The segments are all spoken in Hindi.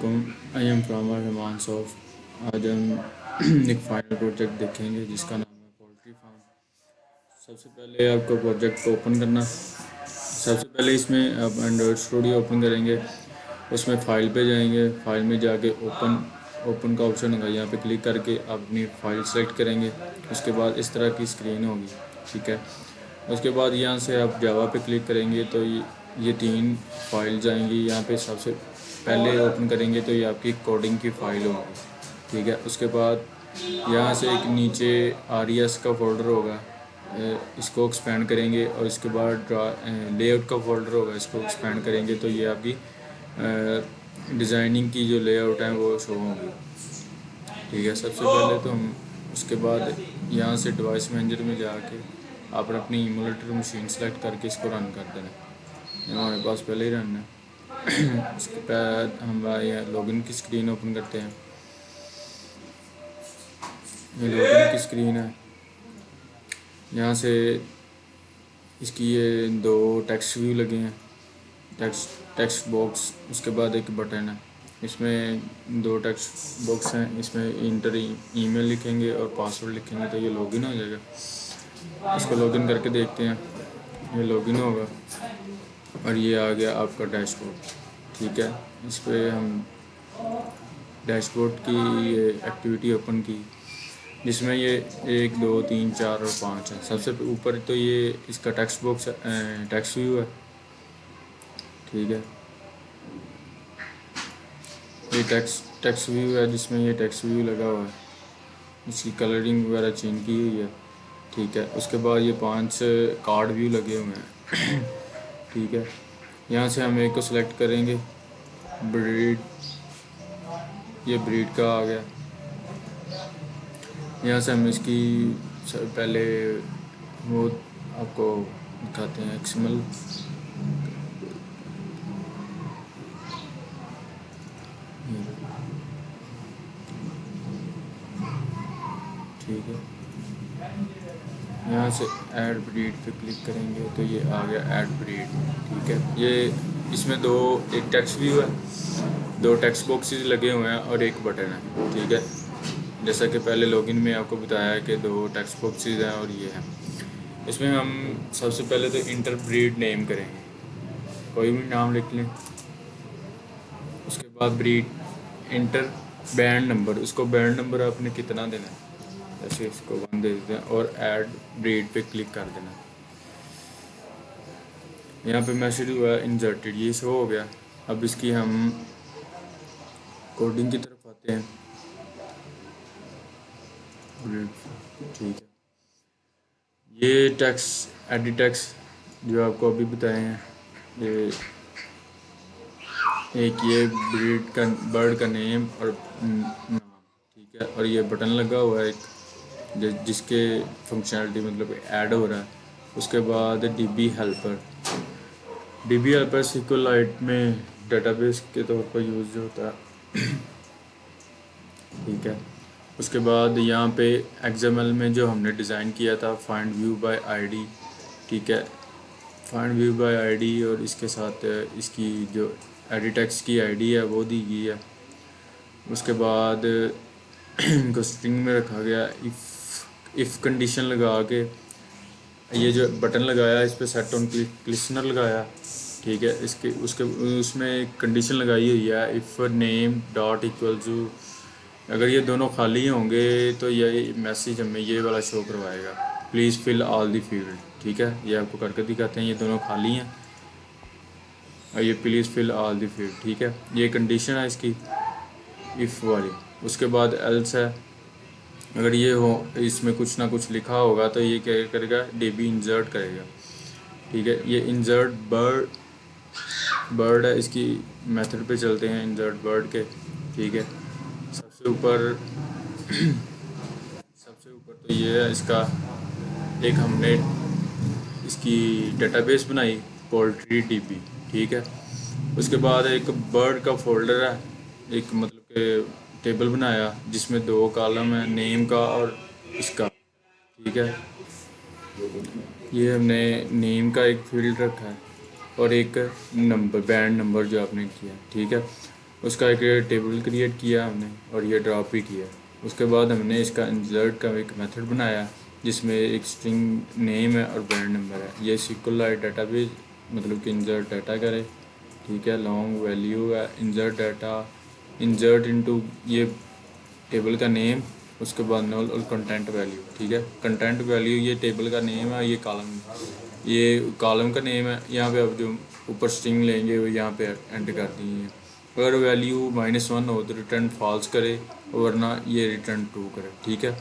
वालेकुम। आई एम फ्राम रहमान सॉफ। आज हम एक फाइनल प्रोजेक्ट देखेंगे जिसका नाम है पोल्ट्री फार्म। सबसे पहले आपको प्रोजेक्ट को ओपन करना। सबसे पहले इसमें आप एंड्रॉयड स्टूडियो ओपन करेंगे। उसमें फ़ाइल पे जाएंगे, फ़ाइल में जाके ओपन ओपन का ऑप्शन होगा, यहाँ पे क्लिक करके आप अपनी फ़ाइल सेलेक्ट करेंगे। उसके बाद इस तरह की स्क्रीन होगी, ठीक है। उसके बाद यहाँ से आप जावा पे क्लिक करेंगे तो ये तीन फाइल आएंगी। यहाँ पे सबसे पहले ओपन करेंगे तो ये आपकी कोडिंग की फ़ाइल होगी, ठीक है। उसके बाद यहाँ से एक नीचे RES का फोल्डर होगा, इसको एक्सपेंड करेंगे और इसके बाद लेआउट का फोल्डर होगा, इसको एक्सपेंड करेंगे तो ये आपकी डिज़ाइनिंग की जो लेआउट है वो शो होगी, ठीक है। सबसे पहले तो हम उसके बाद यहाँ से डिवाइस मैनेजर में जाके आप अपनी इमुलेटर मशीन सेलेक्ट करके इसको रन कर देना। ये हमारे पास पहले ही रन है। उसके बाद हम यहाँ लॉगिन की स्क्रीन ओपन करते हैं। ये लॉगिन की स्क्रीन है। यहाँ से इसकी ये दो टेक्स्ट व्यू लगे हैं, टेक्स्ट बॉक्स। उसके बाद एक बटन है, इसमें दो टेक्स्ट बॉक्स हैं। इसमें इंटर ईमेल लिखेंगे और पासवर्ड लिखेंगे तो ये लॉगिन हो जाएगा। इसको लॉगिन करके देखते हैं। ये लॉगिन होगा और ये आ गया आपका डैशबोर्ड, ठीक है। इस पर हम डैशबोर्ड की ये एक्टिविटी ओपन की, जिसमें ये 1 2 3 4 और 5 है। सबसे ऊपर तो ये इसका टेक्स्ट बॉक्स टेक्स्ट व्यू है, ठीक है। ये टेक्स्ट व्यू है जिसमें ये टेक्स्ट व्यू लगा हुआ है, इसकी कलरिंग वगैरह चेंज की हुई है, ठीक है। उसके बाद ये 5 कार्ड व्यू लगे हुए हैं। ठीक है। यहाँ से हम एक को सिलेक्ट करेंगे, ब्रीड, ये ब्रीड का आ गया। यहाँ से हम इसकी पहले वो आपको दिखाते हैं XML। ठीक है, यहाँ से ऐड ब्रीड पे क्लिक करेंगे तो ये आ गया ऐड ब्रीड, ठीक है। ये इसमें एक टेक्स्ट व्यू है, 2 टेक्स्ट बॉक्सेस लगे हुए हैं और एक बटन है, ठीक है। जैसा कि पहले लॉगिन में आपको बताया कि 2 टेक्स्ट बॉक्सेस हैं और ये हैं। इसमें हम सबसे पहले तो इंटर ब्रीड नेम करेंगे, कोई भी नाम लिख लें। उसके बाद ब्रीड, इंटर बैंड नंबर, उसको बैंड नंबर आपने कितना देना है, जैसे इसको 1 दे देते हैं और ऐड ब्रीड पे क्लिक कर देना। यहाँ पे मैसेज हुआ इंसर्टेड, ये शो हो गया। अब इसकी हम कोडिंग की तरफ आते हैं, ठीक है। ये टेक्स्ट एडिट टेक्स्ट जो आपको अभी बताए हैं, ये एक ये ब्रीड का बर्ड का नेम और नाम, ठीक है। और ये बटन लगा हुआ है एक जिसके फंक्शनलिटी मतलब ऐड हो रहा है। उसके बाद DB हेल्पर SQLite में डेटाबेस के तौर पर यूज़ होता है, ठीक है। उसके बाद यहाँ पे XML में जो हमने डिज़ाइन किया था फाइंड व्यू बाय ID, ठीक है। फाइंड व्यू बाय ID और इसके साथ इसकी जो एडिट टेक्स्ट की ID है वो दी गई है। उसके बाद इनको स्ट्रिंग में रखा गया। इफ़ कंडीशन लगा के ये जो बटन लगाया इस पर सेट ऑन लिसनर लगाया, ठीक है। इसके उसके उसमें एक कंडीशन लगाई हुई है, if name dot equal to, अगर ये दोनों खाली होंगे तो ये मैसेज हमें ये वाला शो करवाएगा, please fill all the field, ठीक है। ये आपको करके दिखाते हैं, ये दोनों खाली हैं और ये please fill all the field, ठीक है। ये कंडीशन है इसकी इफ़ वाली। उसके बाद एल्स है, अगर ये हो इसमें कुछ ना कुछ लिखा होगा तो ये क्या करेगा, DB इंसर्ट करेगा, ठीक है। ये इंसर्ट बर्ड है, इसकी मेथड पे चलते हैं इंसर्ट बर्ड के, ठीक है। सबसे ऊपर तो ये है इसका, एक हमने इसकी डेटाबेस बनाई पोल्ट्री DB, ठीक है। उसके बाद एक बर्ड का फोल्डर है, एक मतलब के टेबल बनाया जिसमें 2 कॉलम है, नेम का और इसका, ठीक है। ये हमने नेम का एक फील्ड रखा है और एक नंबर बैंड नंबर जो आपने किया, ठीक है। उसका एक टेबल क्रिएट किया हमने और ये ड्रॉप भी किया। उसके बाद हमने इसका इंसर्ट का एक मेथड बनाया जिसमें एक स्ट्रिंग नेम है और ब्रांड नंबर है। ये SQLite डाटाबेस मतलब कि इंसर्ट डाटा करे, ठीक है। लॉन्ग वैल्यू है इंसर्ट डाटा, इंसर्ट इनटू ये टेबल का नेम, उसके बाद नल और कंटेंट वैल्यू, ठीक है। कंटेंट वैल्यू ये टेबल का नेम है, ये कॉलम का नेम है। यहाँ पे अब जो ऊपर स्ट्रिंग लेंगे वो यहाँ पे एंटर कर दिए। अगर वैल्यू -1 हो तो रिटर्न फॉल्स करे, वरना ये रिटर्न ट्रू करे, ठीक है।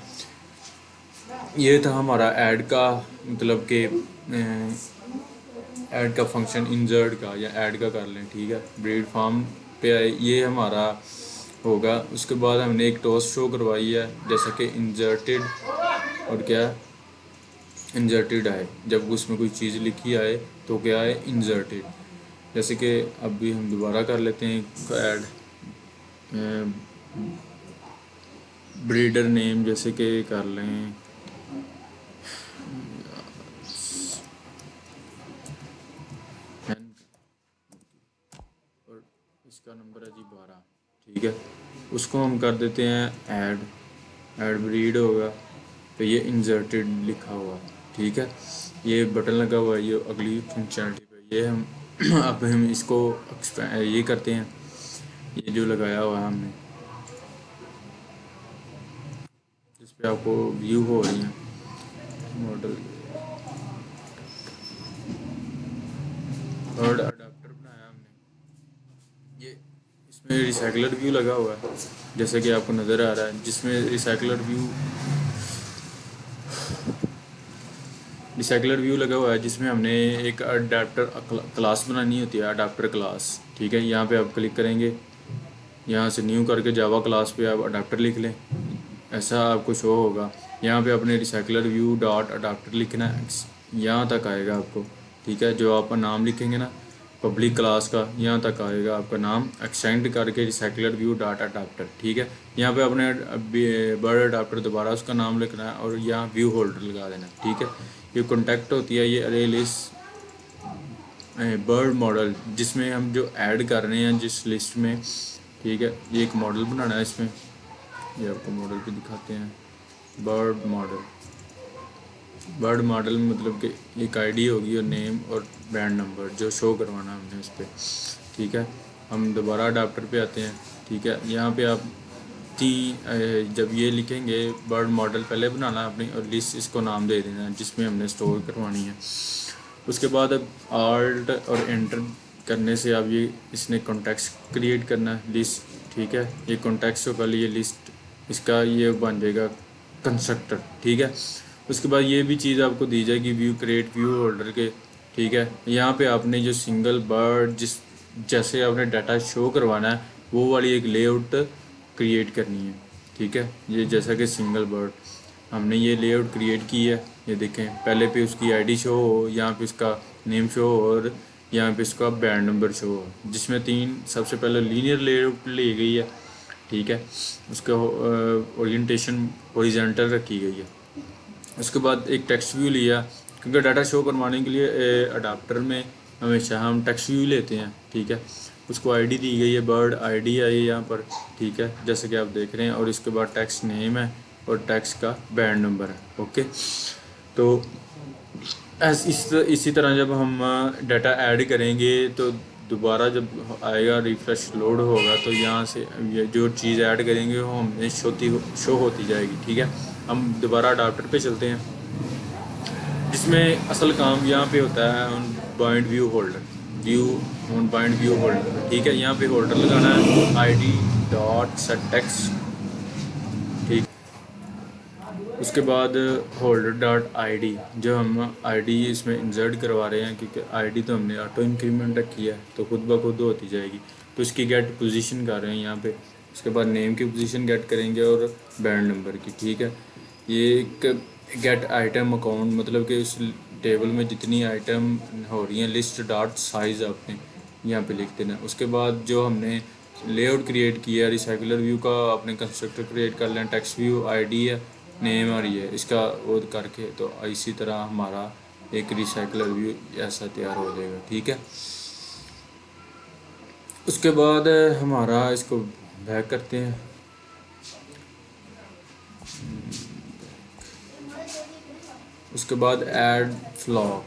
ये था हमारा ऐड का, मतलब कि ऐड का फंक्शन इंसर्ट का या ऐड का कर लें, ठीक है। ब्रीड फार्म पे आए, ये हमारा होगा। उसके बाद हमने एक टोस्ट शो करवाई है जैसा कि इंसर्टेड, और क्या इंसर्टेड आए जब उसमें कोई चीज़ लिखी आए तो क्या है इंसर्टेड। जैसे कि अभी हम दोबारा कर लेते हैं ऐड ब्रीडर नेम, जैसे कि कर लें और इसका नंबर है जी 12, ठीक है। उसको हम कर देते हैं ऐड ब्रीड होगा तो ये इंसर्टेड लिखा हुआ, ठीक है। ये बटन लगा हुआ है, ये अगली फंक्शनलिटी पे ये हम अब हम इसको ये करते हैं, ये जो लगाया हुआ है हमने जिस पे आपको व्यू हो रही है मॉडल थर्ड अडाप्टर बनाया हमने। ये इसमें रिसाइकलर व्यू लगा हुआ है जैसे कि आपको नज़र आ रहा है, जिसमें रिसाइकलर व्यू लगा हुआ है जिसमें हमने एक अडाप्टर क्लास बनानी होती है, अडाप्टर क्लास, ठीक है। यहाँ पे आप क्लिक करेंगे, यहाँ से न्यू करके जावा क्लास पे आप अडाप्टर लिख लें, ऐसा आपको शो होगा। यहाँ पे अपने रिसाइकलर व्यू डॉट अडाप्टर लिखना है, यहाँ तक आएगा आपको, ठीक है। जो आपका नाम लिखेंगे ना पब्लिक क्लास का, यहाँ तक आएगा आपका नाम एक्सटेंड करके रिसाइकलर व्यू डॉट अडाप्टर, ठीक है। यहाँ पे अपने बर्ड अडाप्टर दोबारा उसका नाम लिखना है और यहाँ व्यू होल्डर लगा देना, ठीक है। ये कॉन्टैक्ट होती है, ये अरे लिस्ट बर्ड मॉडल जिसमें हम जो ऐड कर रहे हैं जिस लिस्ट में, ठीक है। ये एक मॉडल बनाना है इसमें, ये आपको मॉडल पे दिखाते हैं। बर्ड मॉडल मतलब कि एक आईडी होगी और नेम और बैंड नंबर जो शो करवाना हमने उस पर, ठीक है। हम दोबारा अडाप्टर पे आते हैं, ठीक है। यहाँ पे आप जब ये लिखेंगे बर्ड मॉडल पहले बनाना अपनी और लिस्ट इसको नाम दे देना जिसमें हमने स्टोर करवानी है। उसके बाद अब आल्ट और एंटर करने से अब ये इसने कॉन्टेक्स्ट क्रिएट करना है लिस्ट, ठीक है। ये कॉन्टेक्स्ट होगा, ये लिस्ट इसका ये बन जाएगा कंस्ट्रक्टर, ठीक है। उसके बाद ये भी चीज़ आपको दी जाएगी व्यू क्रिएट व्यू होल्डर के, ठीक है। यहाँ पे आपने जो सिंगल बर्ड जैसे आपने डाटा शो करवाना है वो वाली एक लेआउट क्रिएट करनी है, ठीक है। ये जैसा कि सिंगल बर्ड हमने ये लेआउट क्रिएट की है, ये देखें पहले पे उसकी आईडी शो हो, यहाँ पे इसका नेम शो हो और यहाँ पे इसका बैंड नंबर शो हो, जिसमें 3 सबसे पहले लीनियर लेआउट ली गई है, ठीक है। उसका ओरिएंटेशन हॉरिजॉन्टल रखी गई है। उसके बाद एक टेक्स्ट व्यू लिया क्योंकि डाटा शो करवाने के लिए अडाप्टर में हमेशा हम टेक्स्ट व्यू लेते हैं, ठीक है। उसको आईडी दी गई है, बर्ड आईडी आई है यहाँ पर, ठीक है, जैसे कि आप देख रहे हैं। और इसके बाद टेक्स्ट नेम है और टेक्स्ट का बैंड नंबर है, ओके। तो इसी तरह जब हम डाटा ऐड करेंगे तो दोबारा जब आएगा रिफ्रेश लोड होगा तो यहाँ से ये जो चीज़ ऐड करेंगे वो हमें शो होती जाएगी, ठीक है। हम दोबारा अडाप्टर पे चलते हैं जिसमें असल काम यहाँ पे होता है ऑन बाइंड व्यू होल्डर, ठीक है। यहाँ पे होल्डर लगाना है ID डॉट सेट टेक्स्ट, ठीक। उसके बाद होल्डर डॉट ID, जो हम ID इसमें इंसर्ट करवा रहे हैं क्योंकि ID तो हमने ऑटो इंक्रीमेंट रखी है तो खुद ब खुद होती जाएगी, तो इसकी गेट पोजीशन कर रहे हैं यहाँ पे। उसके बाद नेम की पोजीशन गेट करेंगे और बैंड नंबर की, ठीक है। ये एक गेट आइटम अकाउंट मतलब कि उस टेबल में जितनी आइटम हो रही हैं लिस्ट डॉट साइज़ आपने यहाँ पे लिख देना। उसके बाद जो हमने लेआउट क्रिएट किया रिसाइकलर व्यू का अपने कंस्ट्रक्टर क्रिएट कर लें, टेक्स्ट व्यू ID है, नेम और ये इसका वो करके, तो इसी तरह हमारा एक रिसाइकलर व्यू ऐसा तैयार हो जाएगा, ठीक है। उसके बाद हमारा इसको बैक करते हैं। उसके बाद ऐड फ्लॉग,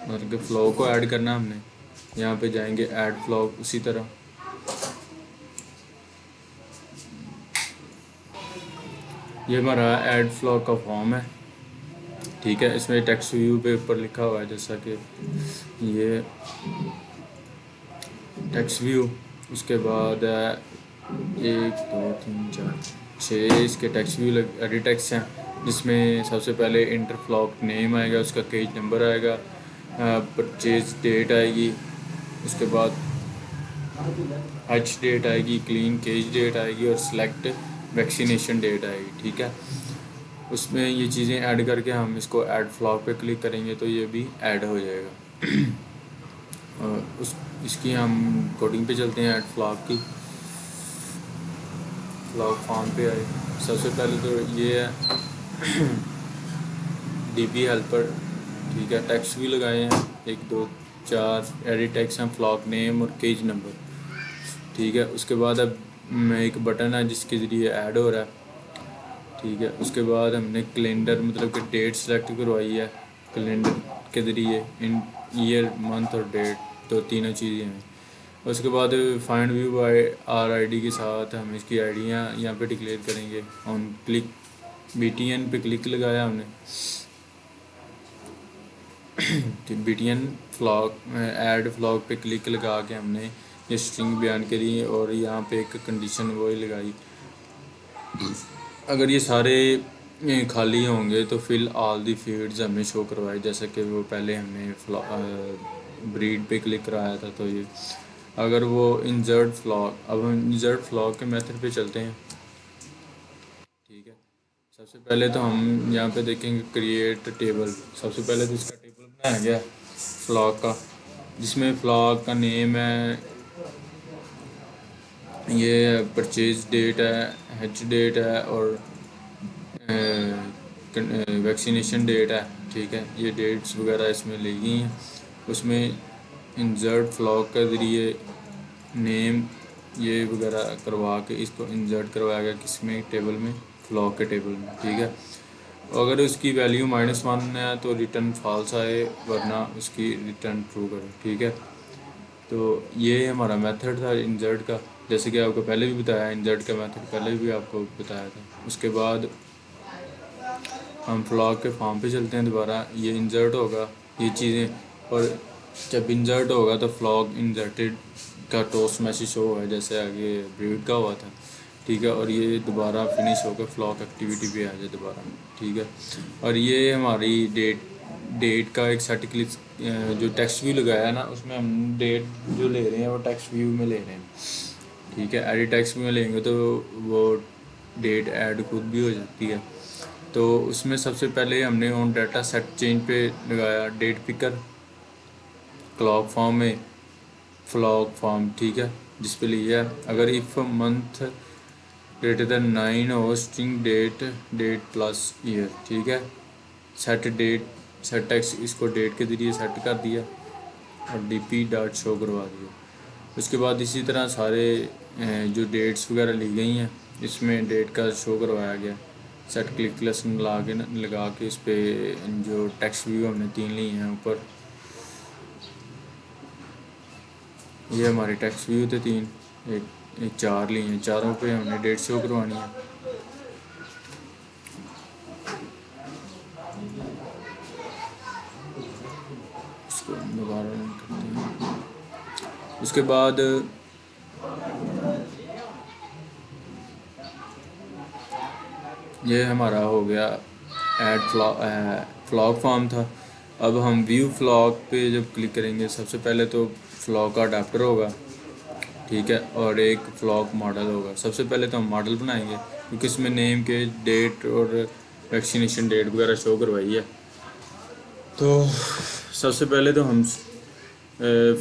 मतलब कि फ्लॉग को ऐड करना है हमने। यहाँ पे जाएंगे ऐड फ्लॉग, उसी तरह ये हमारा ऐड फ्लॉग का फॉर्म है। ठीक है, इसमें टेक्स्ट व्यू पे ऊपर लिखा हुआ है जैसा कि ये टेक्स्ट व्यू। उसके बाद 1 2 3 4 6 इसके टेक्स्ट व्यू एडिट टेक्स्ट हैं, जिसमें सबसे पहले इंटर फ्लॉग नेम आएगा, उसका केज नंबर आएगा, परचेज डेट आएगी, उसके बाद एच डेट आएगी, क्लीन केज डेट आएगी और सिलेक्ट वैक्सीनेशन डेट आएगी। ठीक है, उसमें ये चीज़ें ऐड करके हम इसको ऐड फ्लॉग पे क्लिक करेंगे तो ये भी ऐड हो जाएगा। और इसकी हम कोडिंग पे चलते हैं। ऐड फ्लॉग की फ्लॉग फॉर्म पे आए। सबसे पहले तो ये है डीपी हेल्पर। ठीक है, टेक्स्ट भी लगाए हैं 1 2 4 एडिट टेक्स्ट हैं, फ्लॉग नेम और केज नंबर। ठीक है, उसके बाद अब एक बटन है जिसके ज़रिए ऐड हो रहा है। ठीक है, उसके बाद हमने कैलेंडर मतलब कि डेट सेलेक्ट करवाई है कैलेंडर के ज़रिए, इन ईयर मंथ और डेट, तो तीनों चीज़ें हैं। उसके बाद find view bye are I D के साथ हम इसकी आइडियाँ यहाँ पे डिक्लेयर करेंगे। ऑन क्लिक BTN पे क्लिक लगाया हमने BTN फ्लॉग ऐड फ्लॉग पे क्लिक लगा के हमने ये स्ट्रिंग बयान करी और यहाँ पे एक कंडीशन वही लगाई। अगर ये सारे खाली होंगे तो फिल ऑल दी फील्ड्स हमें शो करवाए, जैसा कि वो पहले हमने ब्रीड पे क्लिक कराया था। तो ये अगर वो इंसर्ट फ्लॉग, अब हम इंसर्ट फ्लॉग के मेथड पे चलते हैं। ठीक है, सबसे पहले तो हम यहाँ पे देखेंगे क्रिएट टेबल। सबसे पहले तो इसका टेबल बनाया गया फ्लॉग का, जिसमें फ्लॉग का नेम है, ये परचेज डेट है, एच डेट है और वैक्सीनेशन डेट है। ठीक है, ये डेट्स वगैरह इसमें ली गई हैं। उसमें इंसर्ट फ्लॉग के ज़रिए नेम ये वगैरह करवा के इसको इंसर्ट करवाया गया किसमें, टेबल में, फ्लॉग के टेबल में। ठीक है, अगर उसकी वैल्यू -1 है तो रिटर्न फॉल्स आए, वरना उसकी रिटर्न ट्रू करें। ठीक है, तो ये हमारा मेथड था इंसर्ट का, जैसे कि आपको पहले भी बताया, इंसर्ट का मेथड पहले भी आपको बताया था। उसके बाद हम फ्लॉग के फॉर्म पे चलते हैं दोबारा। ये इंसर्ट होगा ये चीज़ें, और जब इंसर्ट होगा तो फ्लॉग इंसर्टेड का टोस्ट मैसेज शो होगा जैसे आगे ब्रीड का हुआ था। ठीक है, और ये दोबारा फिनिश होकर फ्लॉग एक्टिविटी पे आ जाए दोबारा। ठीक है, और ये हमारी डेट का एक सेट क्लिक जो टेक्स्ट व्यू लगाया है ना, उसमें हम डेट जो ले रहे हैं वो टेक्स्ट व्यू में ले रहे हैं। ठीक है, एडिट टेक्स्ट में लेंगे तो वो डेट ऐड खुद भी हो जाती है। तो उसमें सबसे पहले हमने ऑन डाटा सेट चेंज पे लगाया डेट पिकर क्लॉक फॉर्म में फ्लॉग फॉर्म। ठीक है, जिस पे लिया अगर इफ़ मंथ ग्रेटर देन 9 हो, स्ट्रिंग डेट प्लस ईयर। ठीक है, सेट डेट सेट टेक्स्ट इसको डेट के ज़रिए सेट कर दिया और DP डॉट शो करवा दिया। उसके बाद इसी तरह सारे जो डेट्स वगैरह ली गई हैं इसमें डेट का शो करवाया गया। सेट क्लिक लेसन लगा के इस पर जो टेक्स्ट व्यू हमने 3 लिए हैं ऊपर, ये हमारे टेक्स्ट व्यू थे 3, एक 4 लिए हैं, चारों पे हमने डेट शो करवानी है। इसको दोबारा रन करते हैं। उसके बाद ये हमारा हो गया ऐड फ्लॉग फॉर्म था। अब हम व्यू फ्लॉग पे जब क्लिक करेंगे, सबसे पहले तो फ्लॉग का अडाप्टर होगा। ठीक है, और एक फ्लॉग मॉडल होगा। सबसे पहले तो हम मॉडल बनाएंगे क्योंकि इसमें नेम के डेट और वैक्सीनेशन डेट वगैरह शो करवाई है। तो सबसे पहले तो हम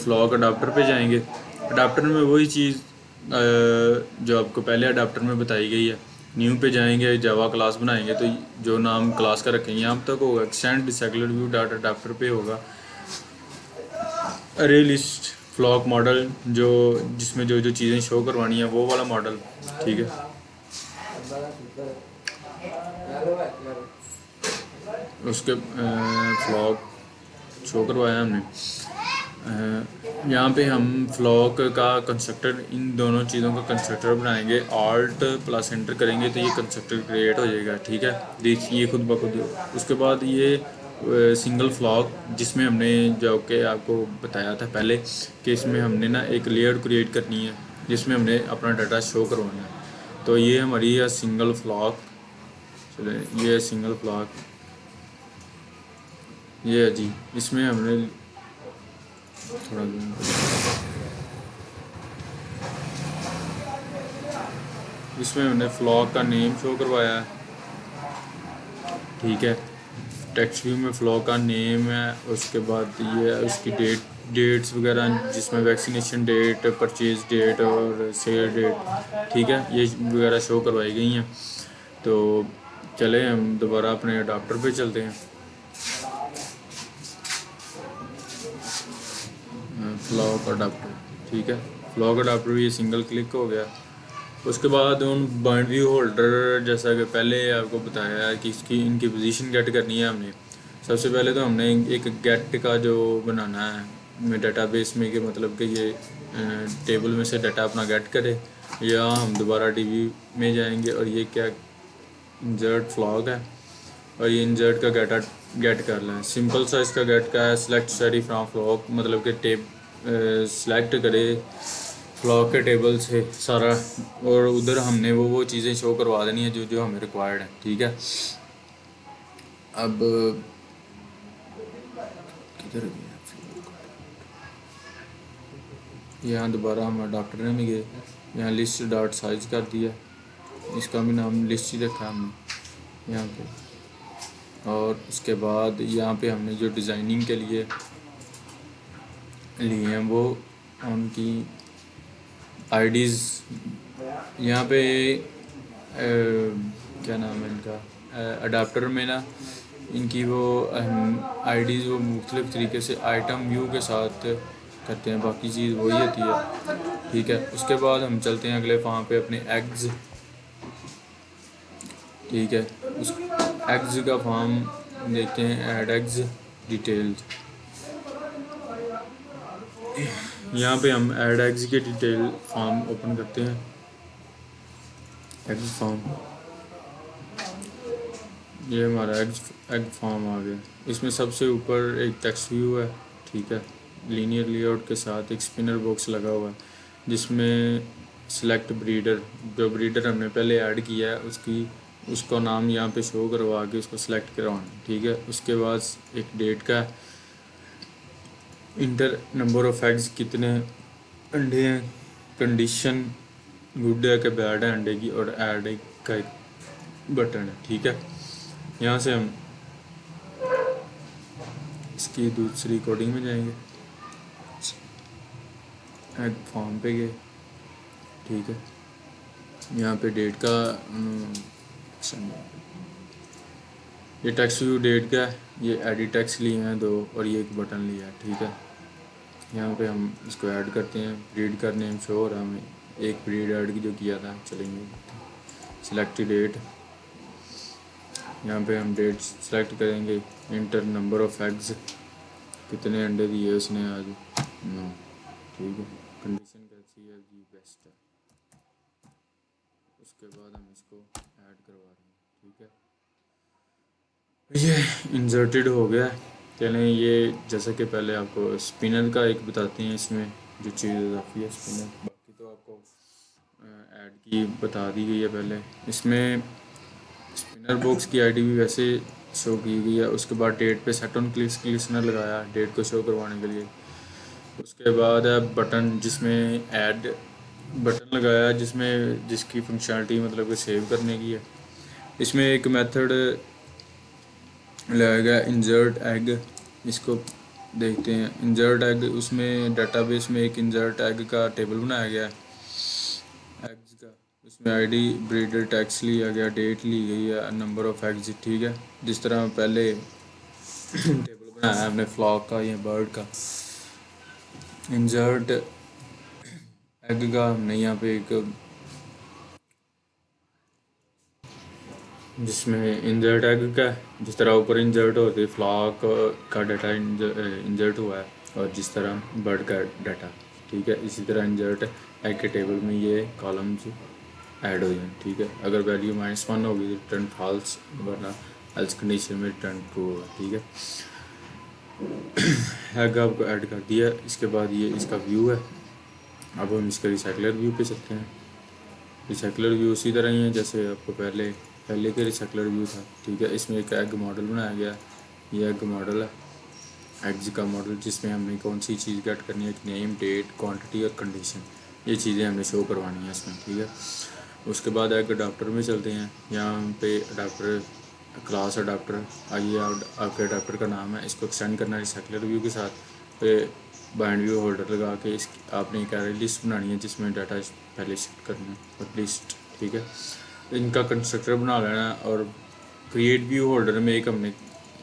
फ्लॉग अडाप्टर पे जाएंगे। अडाप्टर में वही चीज़ जो आपको पहले अडाप्टर में बताई गई है। न्यू पे जाएंगे, जावा क्लास बनाएंगे, तो जो नाम क्लास का रखेंगे यहाँ तक होगा एक्सटेंड डिसेक्युलर व्यू डॉट अडाप्टर पे होगा अरे लिस्ट फ्लॉक मॉडल जो जिसमें जो जो चीज़ें शो करवानी है वो वाला मॉडल, ठीक है। उसके फ्लॉक शो करवाया हमने। यहाँ पे हम फ्लॉक का कंस्ट्रक्टर, इन दोनों चीज़ों का कंस्ट्रक्टर बनाएंगे। ऑल्ट प्लस एंटर करेंगे तो ये कंस्ट्रक्टर क्रिएट हो जाएगा, ठीक है। देखिए खुद ब खुद। उसके बाद ये सिंगल फ्लॉक जिसमें हमने जो कि आपको बताया था पहले कि इसमें हमने ना एक लेयर क्रिएट करनी है जिसमें हमने अपना डाटा शो करवाना है। तो ये हमारी है सिंगल फ्लॉक। चले, ये है सिंगल फ्लॉक, ये है जी। इसमें हमने थोड़ा इसमें हमने फ्लॉक का नेम शो करवाया है, ठीक है। टेक्स्ट व्यू में फ्लॉक का नेम है, उसके बाद ये है उसकी डेट्स वगैरह जिसमें वैक्सीनेशन डेट, परचेज डेट और सेल डेट, ठीक है, ये वगैरह शो करवाई गई हैं। तो चले हम दोबारा अपने अडाप्टर पे चलते हैं। फ्लॉक अडाप्टर, ठीक है। फ्लॉक अडाप्टर भी सिंगल क्लिक हो गया। उसके बाद उन बाइनरी होल्डर, जैसा कि पहले आपको बताया है कि इसकी इनकी पोजीशन गेट करनी है हमने। सबसे पहले तो हमने एक गेट का जो बनाना है डेटाबेस में, कि मतलब कि ये टेबल में से डाटा अपना गेट करे, या हम दोबारा डीबी में जाएंगे और ये क्या इंजर्ट फ्लॉग है और ये इंजर्ट का गेट कर लें। सिंपल सा इसका गेट का है, सेलेक्ट स्टडी फ्रॉम फ्लॉग, मतलब कि टेब सेलेक्ट करे फ्लॉग के टेबल से सारा, और उधर हमने वो चीज़ें शो करवा देनी है जो जो हमें रिक्वायर्ड है, ठीक है। अब किधर गया, यहाँ दोबारा हम अडाप्टर में गए, यहाँ लिस्ट डॉट साइज कर दिया, इसका भी नाम लिस्ट ही रखा हमने यहाँ पे। और उसके बाद यहाँ पे हमने जो डिज़ाइनिंग के लिए लिए हैं वो उनकी आईडीज़ यहाँ पे क्या नाम है इनका, अडाप्टर में ना इनकी वो आईडीज़ वो मुख्तलिफ़ तरीके से आइटम व्यू के साथ करते हैं, बाकी चीज़ वही होती है, ठीक है। उसके बाद हम चलते हैं अगले वहाँ पे अपने एग्ज़, ठीक है। उस एग्ज़ का फॉर्म देखते हैं, ऐड एग्ज़ डिटेल्स। यहाँ पे हम ऐड एग्ज़ के डिटेल फॉर्म ओपन करते हैं, एग्ज़ फॉर्म, ये हमारा एग फॉर्म आ गया। इसमें सबसे ऊपर एक टेक्स्ट व्यू है, ठीक है, लीनियर लेआउट के साथ एक स्पिनर बॉक्स लगा हुआ है जिसमें सेलेक्ट ब्रीडर, जो ब्रीडर हमने पहले ऐड किया है उसका नाम यहाँ पे शो करवा के उसको सेलेक्ट करवाना, ठीक है। उसके बाद एक डेट का, इंटर नंबर ऑफ एग्स, कितने अंडे हैं, कंडीशन गुड है कि बैड है अंडे की, और ऐड का एक बटन है, ठीक है। यहाँ से हम इसकी दूसरी कोडिंग में जाएंगे, एग फॉर्म पे गए, ठीक है। यहाँ पे डेट का ये टेक्स्ट व्यू डेट का, ये एडिट टेक्स्ट लिए हैं दो, और ये एक बटन लिया है, ठीक है। यहाँ पे हम इसको ऐड करते हैं, ब्रीड का नेम शो हो रहा है हमें, एक ब्रीड ऐड जो किया था, चलेंगे सिलेक्ट डेट, यहाँ पे हम डेट सेलेक्ट करेंगे, इंटर नंबर ऑफ एग्स, कितने अंडे दिए उसने आज, 9, ठीक है। कंडीशन कैसी है जी, बेस्ट है। उसके बाद हम इसको ऐड करवा रहे हैं, ठीक है। ये इंसर्टेड हो गया। चलें, ये जैसा कि पहले आपको स्पिनर का एक बताते हैं, इसमें जो चीज़ इजाफी है स्पिनर, बाकी तो आपको ऐड की बता दी गई है पहले। इसमें स्पिनर बॉक्स की आईडी भी वैसे शो की गई है। उसके बाद डेट पे सेट ऑन क्लिसनर लगाया डेट को शो करवाने के लिए। उसके बाद है बटन, जिसमें ऐड बटन लगाया जिसमें जिसकी फंक्शनलिटी मतलब कि सेव करने की है। इसमें एक मेथड लगाया गया इंसर्ट एग, इसको देखते हैं। इंसर्ट एग, उसमें डाटाबेस में एक इंसर्ट एग का टेबल बनाया गया है एग्स का। उसमें आईडी, ब्रीडर, टैक्स लिया गया, डेट ली गई है, नंबर ऑफ एग्स, ठीक है। जिस तरह पहले टेबल बनाया है हमने फ्लॉक का या बर्ड का, इंसर्ट एग का हमने यहाँ पे एक जिसमें इंसर्ट एग का जिस तरह ऊपर इंसर्ट होती है फ्लॉक का डाटा इंसर्ट हुआ है और जिस तरह बर्ड का डाटा, ठीक है, इसी तरह इंसर्ट एग के टेबल में ये कॉलम्स ऐड हो जाए, ठीक है। अगर वैल्यू -1 होगी तो रिटर्न फॉल्स, वरना एल्स कंडीशन में रिटर्न ट्रू होगा, ठीक है। एग आपको ऐड कर दिया, इसके बाद ये इसका व्यू है। अब हम इसका रिसाइकलर व्यू पे चलते हैं। रिसाइकलर व्यू उसी तरह ही है जैसे आपको पहले के रिसाइकलर व्यू था, ठीक है। इसमें एक एग मॉडल बनाया गया, ये एग मॉडल है, एग्स का मॉडल, जिसमें हमने कौन सी चीज़ गेट करनी है, नेम, डेट, क्वांटिटी और कंडीशन, ये चीज़ें हमने शो करवानी है इसमें, ठीक है। उसके बाद एग अडाप्टर में चलते हैं। यहाँ पे अडाप्टर क्लास अडाप्टर, आइए आपके अडाप्टर का नाम है, इसको एक्सटेंड करना है रिसाइकलर व्यू के साथ। पे बाइंड व्यू होल्डर लगा के इस आपने एक एरे लिस्ट बनानी है जिसमें डाटा पहले शिफ्ट करना है और लिस्ट, ठीक है। इनका कंस्ट्रक्टर बना लेना है और क्रिएट व्यू होल्डर में एक हमने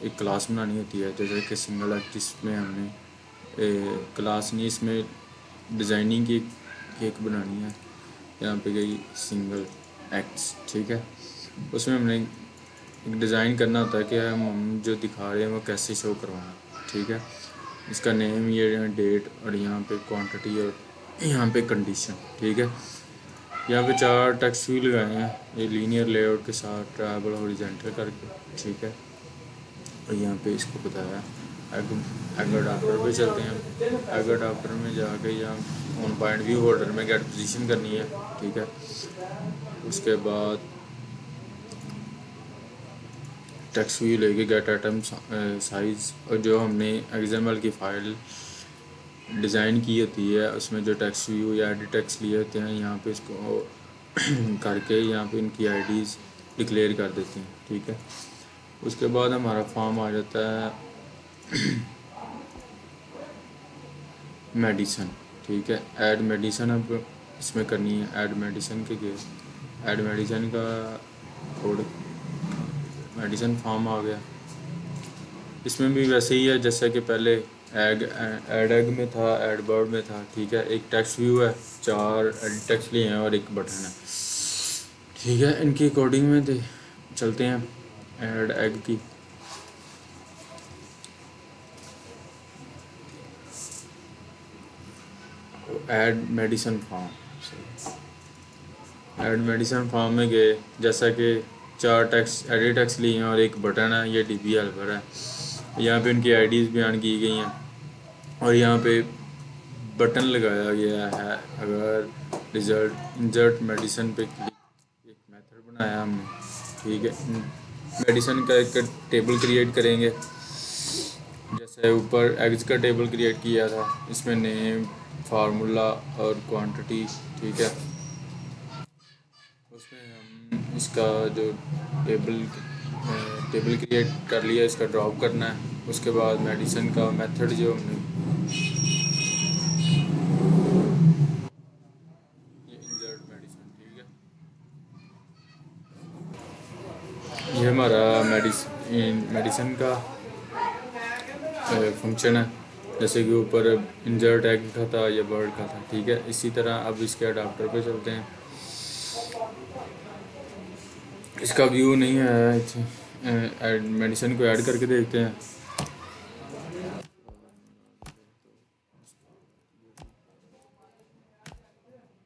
एक क्लास बनानी होती है, जैसे कि सिंगल एक्ट, जिसमें हमने क्लास नहीं, इसमें डिज़ाइनिंग की एक बनानी है। यहाँ पे गई सिंगल एक्ट्स, ठीक है। उसमें हमने एक डिज़ाइन करना होता है कि हम जो दिखा रहे हैं वो कैसे शो करवाना, ठीक है। इसका नेम, ये डेट और यहाँ पे क्वांटिटी और यहाँ पे कंडीशन, ठीक है। यहाँ पे 4 टेक्स्ट व्यू लगाए हैं, ये लीनियर लेआउट के साथ ट्रायबल हॉरिजॉन्टल करके, ठीक है। और यहाँ पे इसको बताया एग अडाप्टर पे चलते हैं। एग अडाप्टर में जाके यहाँ ऑन पॉइंट व्यू होल्डर में गेट पोजीशन करनी है, ठीक है। उसके बाद टेक्स्ट व्यू लेके गेट आइटम साइज़, और जो हमने एक्सएमएल की फ़ाइल डिज़ाइन की होती है उसमें जो टेक्स्ट व्यू या एडिट टेक्स्ट लिए होते हैं, यहाँ पे इसको करके यहाँ पे इनकी आईडीज़ डिक्लेयर कर देते हैं, ठीक है। उसके बाद हमारा फॉर्म आ जाता है मेडिसन, ठीक है। ऐड मेडिसन अब इसमें करनी है। ऐड मेडिसन के लिए ऐड मेडिसन का कोड, मेडिसन फॉर्म आ गया। इसमें भी वैसे ही है जैसा कि पहले ऐड एग में था, ऐड बर्ड में था, ठीक है। एक टेक्स्ट व्यू है, 4 एडिट टेक्स्ट लिए हैं और एक बटन है, ठीक है। इनकी कोडिंग में चलते हैं। ऐड एग की add medicine form, add medicine form में गए, जैसा कि 4 टेक्स्ट एडिट टेक्स्ट लिए हैं और एक बटन है, ये डीबी हेल्पर है। यहाँ पे उनकी आईडीज़ बयान की गई हैं और यहाँ पे बटन लगाया गया है। अगर रिजल्ट इंसर्ट मेडिसन पे क्लिक, एक मेथड बनाया हमने, ठीक है। मेडिसन का एक टेबल क्रिएट करेंगे, जैसे ऊपर एग्स का टेबल क्रिएट किया था, इसमें नेम, फार्मूला और क्वांटिटी, ठीक है। उसमें हम इसका जो टेबल टेबल क्रिएट कर लिया, इसका ड्रॉप करना है। उसके बाद मेडिसन का मेथड जो हमने ये इंसर्ट मेडिसन, ठीक है। ये हमारा मेडिसन का फंक्शन है, जैसे कि ऊपर इंसर्ट एग का था या बर्ड का था, ठीक है। इसी तरह अब इसके अडाप्टर पे चलते हैं। इसका व्यू नहीं है, मेडिसन को ऐड करके देखते हैं।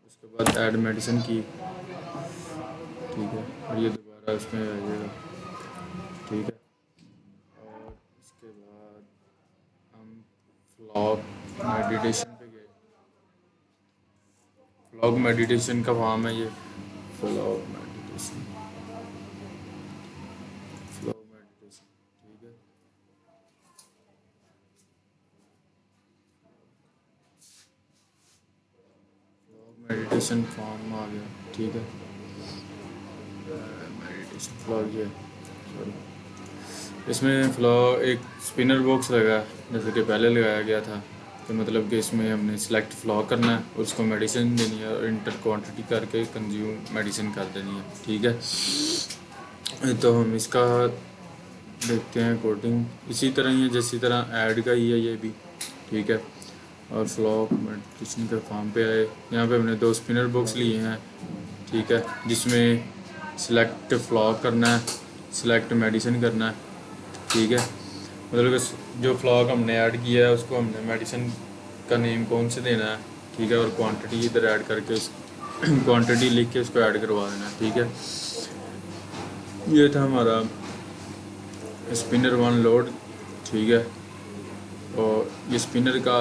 उसके बाद ऐड मेडिसन की, ठीक है, और ये दोबारा उसमें आ जाएगा, ठीक है। और इसके बाद हम फ्लॉग मेडिटेशन पे गए। फ्लॉग मेडिटेशन का फॉर्म है ये, फ्लॉग मेडिटेशन, फ्लॉग मेडिटेशन, ठीक है। फ्लॉग मेडिटेशन फॉर्म आ गया, ठीक है। मेडिटेशन फ्लॉग ये, सॉरी, इसमें फ्लॉग एक स्पिनर बॉक्स लगा जैसे कि पहले लगाया गया था, तो मतलब कि इसमें हमने सिलेक्ट फ्लॉ करना है और उसको मेडिसिन देनी है और इंटर क्वांटिटी करके कंज्यूम मेडिसिन कर देनी है, ठीक है। तो हम इसका देखते हैं कोडिंग इसी तरह ही है, जिस तरह ऐड का ही है ये भी, ठीक है। और फ्लॉक मेडिटेशन के फॉर्म पे आए। यहाँ पे हमने 2 स्पिनर बॉक्स लिए हैं, ठीक है, जिसमें सिलेक्ट फ्लॉक करना है, सिलेक्ट मेडिसिन करना है, ठीक है। मतलब कि जो फ्लॉक हमने ऐड किया है उसको हमने मेडिसिन का नेम कौन से देना है, ठीक है, और क्वांटिटी इधर ऐड करके उस क्वांटिटी लिख के उसको ऐड करवा देना है, ठीक है। ये था हमारा स्पिनर 1 लोड, ठीक है। और ये स्पिनर का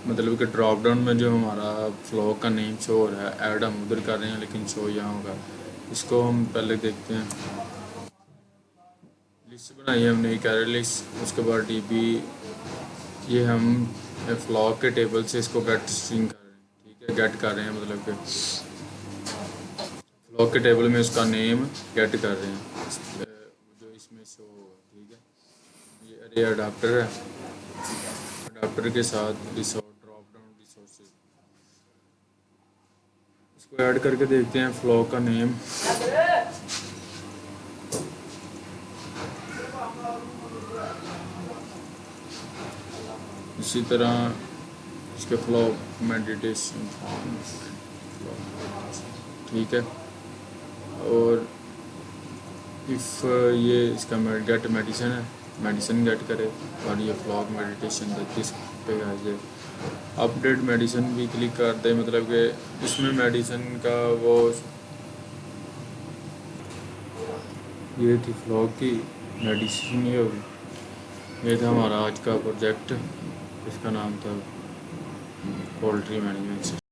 मतलब कि ड्रॉप डाउन में जो हमारा फ्लॉक का नेम शो हो रहा है, ऐड हम उधर कर रहे हैं लेकिन शो यहाँ होगा। इसको हम पहले देखते हैं। लिस्ट बनाई है हमने एक एरे लिस्ट, उसके बाद डीबी, ये हम फ्लॉक के टेबल से इसको गेट स्ट्रिंग कर रहे हैं, ठीक है, गेट कर रहे हैं, मतलब कि फ्लॉक के टेबल में उसका नेम गेट कर रहे हैं जो इसमें शो होगा, ठीक है। ये अरे अडाप्टर है, अडाप्टर के साथ रिसोर्स ड्रॉप डाउन रिसोर्सेज, इसको ऐड करके देखते हैं फ्लॉक का नेम। इसी तरह इसके फ्लॉक मेडिटेशन, ठीक है। और इफ़ ये इसका गेट मेडिसिन है, मेडिसिन गेट करे, और ये फ्लॉक मेडिटेशन इस पे आ जाए। अपडेट मेडिसिन भी क्लिक कर दे, मतलब कि इसमें मेडिसिन का वो, ये थी फ्लॉक की मेडिसिन, ये था हमारा आज का प्रोजेक्ट, इसका नाम था पोल्ट्री मैनेजमेंट।